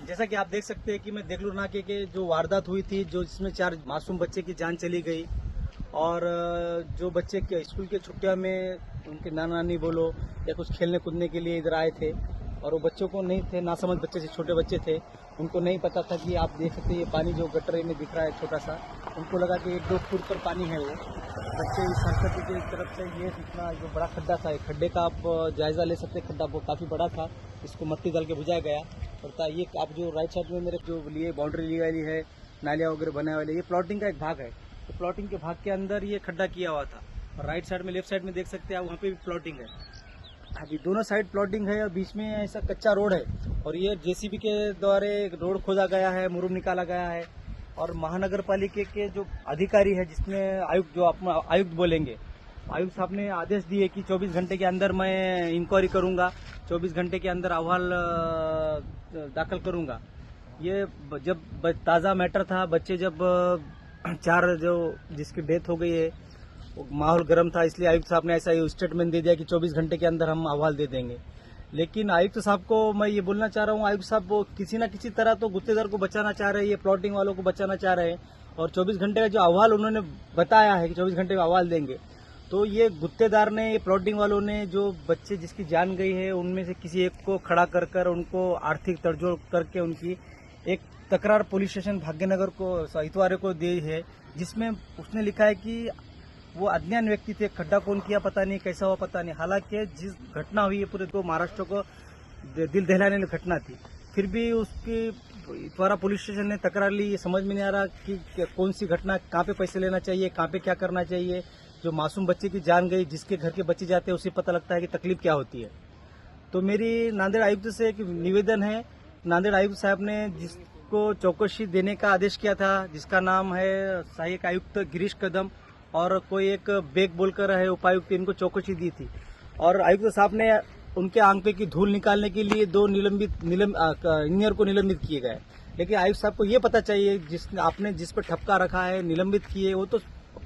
जैसा कि आप देख सकते हैं कि मैं देगलू नाके के जो वारदात हुई थी, जो जिसमें 4 मासूम बच्चे की जान चली गई और जो बच्चे के स्कूल के छुट्टियों में उनके नाना नानी बोलो या कुछ खेलने कूदने के लिए इधर आए थे और वो बच्चों को नहीं थे, नासमझ बच्चे थे, छोटे बच्चे थे, उनको नहीं पता था कि आप देख सकते हैं ये पानी जो गटर में दिख रहा है छोटा सा, उनको लगा कि 1-2 फुट पर पानी है। वो बच्चे इस हरकत की तरफ से ये इतना जो बड़ा खड्डा था, खड्डे का आप जायजा ले सकते हैं, खड्डा वो काफ़ी बड़ा था, इसको मट्टी डाल के बुझाया गया। और ये आप जो राइट साइड में मेरे जो लिए बाउंड्री ली गई है, नालियाँ वगैरह बनाए वाले, ये प्लॉटिंग का एक भाग है। तो प्लॉटिंग के भाग के अंदर ये खड्डा किया हुआ था और राइट साइड में लेफ्ट साइड में देख सकते हैं आप, वहाँ पे भी प्लॉटिंग है। अभी दोनों साइड प्लॉटिंग है और बीच में ऐसा कच्चा रोड है और ये जेसीबी के द्वारा एक रोड खोदा गया है, मुरुम निकाला गया है। और महानगर पालिका के जो अधिकारी है, जिसमें आयुक्त, जो आप आयुक्त बोलेंगे, आयुक्त साहब ने आदेश दिए कि 24 घंटे के अंदर मैं इंक्वायरी करूंगा, 24 घंटे के अंदर अहवाल दाखिल करूंगा। ये जब ताज़ा मैटर था, बच्चे जब 4 जो जिसकी डेथ हो गई है, माहौल गर्म था, इसलिए आयुक्त साहब ने ऐसा स्टेटमेंट दे दिया कि 24 घंटे के अंदर हम अहवाल दे देंगे। लेकिन आयुक्त साहब को मैं ये बोलना चाह रहा हूँ, आयुक्त साहब वो किसी न किसी तरह तो गुत्तेदार को बचाना चाह रहे हैं, ये प्लॉटिंग वालों को बचाना चाह रहे हैं। और 24 घंटे का जो अहवाल उन्होंने बताया है कि 24 घंटे में अहवाल देंगे, तो ये गुत्तेदार ने, ये प्लॉटिंग वालों ने जो बच्चे जिसकी जान गई है उनमें से किसी एक को खड़ा कर कर उनको आर्थिक तड़जोड़ करके उनकी एक तकरार पुलिस स्टेशन भाग्यनगर को इतवारे को दी है, जिसमें उसने लिखा है कि वो अज्ञात व्यक्ति थे, खड्डा कौन किया पता नहीं, कैसा हुआ पता नहीं। हालांकि जिस घटना हुई है पूरे महाराष्ट्र को दिल दहलाने वाली घटना थी, फिर भी उसकी इतवारा पुलिस स्टेशन ने तकरार ली। ये समझ में नहीं आ रहा कि कौन सी घटना, कहाँ पे पैसे लेना चाहिए, कहाँ पे क्या करना चाहिए। जो मासूम बच्चे की जान गई, जिसके घर के बच्चे जाते हैं, उसे पता लगता है कि तकलीफ क्या होती है। तो मेरी नांदेड़ आयुक्त से एक निवेदन है, नांदेड़ आयुक्त साहब ने जिसको चौकसी देने का आदेश किया था, जिसका नाम है सहायक आयुक्त गिरीश कदम, और कोई एक बेग बोलकर है उपायुक्त, इनको चौकसी दी थी। और आयुक्त साहब ने उनके आंख पे की धूल निकालने के लिए 2 इंजीनियर को निलंबित किए गए। लेकिन आयुक्त साहब को ये पता चाहिए, आपने जिस पर ठपका रखा है, निलंबित किए, वो तो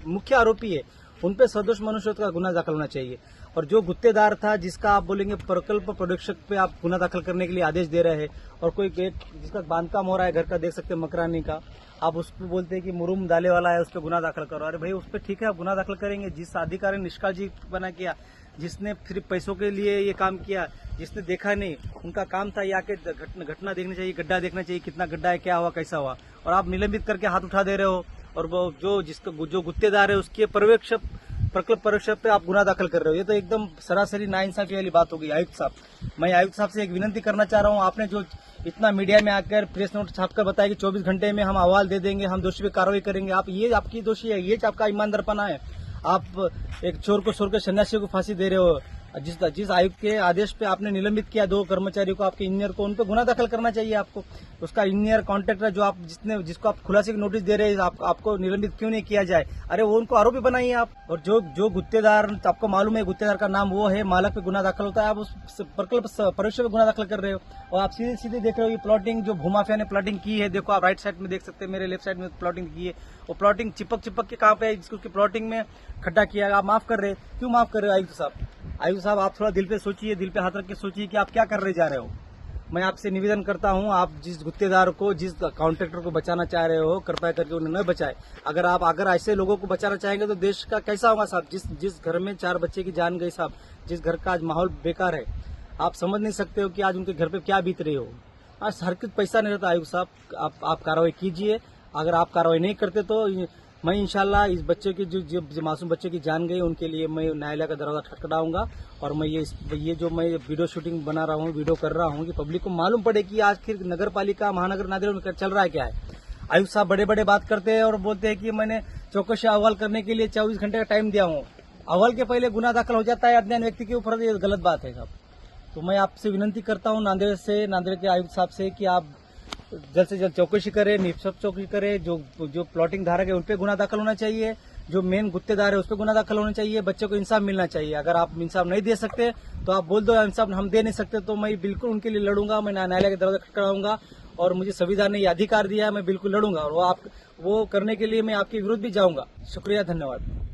मुख्य आरोपी है, उन पे सदोष मनुष्यवध का गुना दाखिल होना चाहिए। और जो गुत्तेदार था, जिसका आप बोलेंगे प्रकल्प प्रोडक्शन पे आप गुना दाखिल करने के लिए आदेश दे रहे हैं, और कोई जिसका बांधकाम हो रहा है घर का, देख सकते हैं मकरानी का, आप उस पर बोलते हैं कि मुरुम डाले वाला है, उस पर गुना दाखिल करो। अरे भाई, उस पर ठीक है, आप गुना दाखिल करेंगे। जिस अधिकारी ने निष्काळजी बना किया, जिसने सिर्फ पैसों के लिए ये काम किया, जिसने देखा नहीं, उनका काम था ये आके घटना देखनी चाहिए, गड्ढा देखना चाहिए, कितना गड्ढा है, क्या हुआ, कैसा हुआ, और आप निलंबित करके हाथ उठा दे रहे हो। और वो जो गुत्तेदार है, उसके प्रकल्प परीक्षक पे आप गुना दाखिल कर रहे हो। ये तो एकदम सरासरी नाइंसाफी वाली बात हो गई। आयुक्त साहब, मैं आयुक्त साहब से एक विनती करना चाह रहा हूँ, आपने जो इतना मीडिया में आकर प्रेस नोट छापकर बताया कि 24 घंटे में हम अहवाल दे देंगे, हम दोषी पे कार्रवाई करेंगे, आप ये आपकी दोषी है, ये आपका ईमानदारपना है। आप एक चोर को छोड़कर सन्यासी को फांसी दे रहे हो। जिस आयुक्त के आदेश पे आपने निलंबित किया 2 कर्मचारियों को, आपके इंजीनियर को, उन पर गुना दाखिल करना चाहिए आपको। उसका इंजीनियर कॉन्ट्रैक्टर जो आप जिसको आप खुलासे की नोटिस दे रहे हैं, आपको निलंबित क्यों नहीं किया जाए? अरे वो उनको आरोपी बनाइए आप। और जो गुत्तेदार, आपको मालूम है गुत्तेदार का नाम वो है, मालक पे गुना दाखिल होता है, आप उस प्रकल्प परीक्षक पे गुना दाखिल कर रहे हो। और आप सीधे देख रहे हो ये प्लॉटिंग, जो भूमाफिया ने प्लॉटिंग की है, देखो आप राइट साइड में देख सकते हैं, मेरे लेफ्ट साइड में प्लॉटिंग की है, वो प्लॉटिंग चिपक के कहाँ पे है, जिसकी प्लॉटिंग में खड्डा किया, आप माफ कर रहे, क्यों माफ कर रहे हो आयुक्त साहब? आयुक्त साहब, आप थोड़ा दिल पे सोचिए, दिल पे हाथ रख के सोचिए कि आप क्या कर रहे जा रहे हो। मैं आपसे निवेदन करता हूं, आप जिस गुत्तेदार को, जिस कॉन्ट्रैक्टर को बचाना चाह रहे हो, कृपया करके उन्हें न बचाए। अगर ऐसे लोगों को बचाना चाहेंगे तो देश का कैसा होगा साहब? जिस घर में 4 बच्चे की जान गई साहब, जिस घर का आज माहौल बेकार है, आप समझ नहीं सकते हो कि आज उनके घर पे क्या बीत रही हो। आज हर कुछ पैसा नहीं रहता। आयुक्त साहब, आप कार्रवाई कीजिए। अगर आप कार्रवाई नहीं करते तो मैं इंशाल्लाह इस बच्चे की जो मासूम बच्चे की जान गई, उनके लिए मैं न्यायालय का दरवाजा खटखटाऊंगा। और मैं ये जो मैं वीडियो शूटिंग बना रहा हूँ, वीडियो कर रहा हूँ, कि पब्लिक को मालूम पड़े कि आखिर नगर पालिका, महानगर नांदेड़ में चल रहा है क्या है। आयुक्त साहब बड़े बात करते हैं और बोलते हैं कि मैंने चौकसी अहवाल करने के लिए 24 घंटे का टाइम दिया हूँ। अहवाल के पहले गुना दाखिल हो जाता है अज्ञात व्यक्ति के ऊपर, ये गलत बात है साहब। तो मैं आपसे विनती करता हूँ नांदेड़ के आयुक्त साहब से कि आप जल्द से जल्द चौकसी करें, निष्पक्ष चौकसी करें। जो प्लॉटिंग धारक है उन पे गुना दाखिल होना चाहिए, जो मेन गुत्तेदार है उस पर गुना दाखिल होना चाहिए। बच्चे को इंसाफ मिलना चाहिए। अगर आप इंसाफ नहीं दे सकते तो आप बोल दो इंसाफ हम दे नहीं सकते, तो मैं बिल्कुल उनके लिए लड़ूंगा। मैं न्यायालय के दरवाजा खटखटाऊंगा और मुझे संविधान ने ये अधिकार दिया है, मैं बिल्कुल लड़ूंगा। और वो करने के लिए मैं आपके विरुद्ध भी जाऊंगा। शुक्रिया, धन्यवाद।